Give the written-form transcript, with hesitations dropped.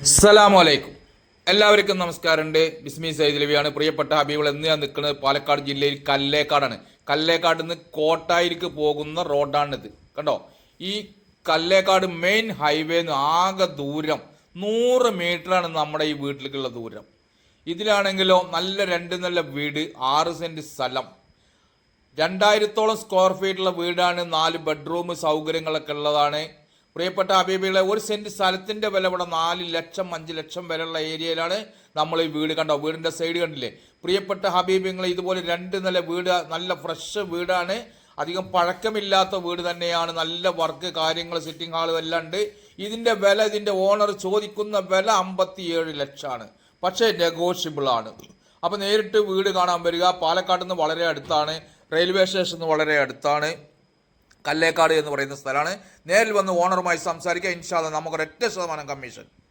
അസ്സലാമലൈക്കും. എല്ലാവർക്കും നമസ്കാരമുണ്ട്. ബിസ്മി സൈദ് ലവിയാണ്. പ്രിയപ്പെട്ട ഹബീബുകൾ, എന്ന് ഞാൻ നിൽക്കുന്നത് പാലക്കാട് ജില്ലയിൽ കല്ലേക്കാടാണ്. കല്ലേക്കാട് നിന്ന് കോട്ടായിരിക്ക് പോകുന്ന റോഡാണിത്. കണ്ടോ, ഈ കല്ലേക്കാട് മെയിൻ ഹൈവേ ആകെ ദൂരം 100 മീറ്ററാണ് നമ്മുടെ ഈ വീട്ടിലേക്കുള്ള ദൂരം. ഇതിലാണെങ്കിലോ രണ്ട് നല്ല വീട്, 6 സെന്റ് സ്ഥലം, 2000-ഓളം സ്ക്വയർ ഫീറ്റുള്ള വീടാണ്. 4 ബെഡ്റൂം സൗകര്യങ്ങളൊക്കെ ഉള്ളതാണ്. പ്രിയപ്പെട്ട ഹബീബികളെ, 1 സെന്റ് സ്ഥലത്തിൻ്റെ വില ഇവിടെ 4 ലക്ഷം 5 ലക്ഷം വരെയുള്ള ഏരിയയിലാണ് നമ്മൾ ഈ വീട്. കണ്ടോ, വീടിൻ്റെ സൈഡ് കണ്ടില്ലേ? പ്രിയപ്പെട്ട ഹബീബിങ്ങളെ, ഇതുപോലെ 2 നില വീട്, നല്ല ഫ്രഷ് വീടാണ്. അധികം പഴക്കമില്ലാത്ത വീട് തന്നെയാണ്. നല്ല വർക്ക് കാര്യങ്ങൾ, സിറ്റിംഗ് ഹാളും എല്ലാം ഉണ്ട്. ഇതിൻ്റെ വില, ഇതിൻ്റെ ഓണർ ചോദിക്കുന്ന വില 57 ലക്ഷമാണ്. പക്ഷേ നെഗോഷ്യബിൾ ആണ്. അപ്പോൾ നേരിട്ട് വീട് കാണാൻ വരിക. പാലക്കാട് നിന്ന് വളരെ അടുത്താണ്, റെയിൽവേ സ്റ്റേഷൻ വളരെ അടുത്താണ്. കല്ലേക്കാട് എന്ന് പറയുന്ന സ്ഥലമാണ്. നേരിൽ വന്ന് ഓണറുമായി സംസാരിക്കുക. ഇൻഷാ അല്ലാഹ് നമുക്ക് 1% കമ്മീഷൻ.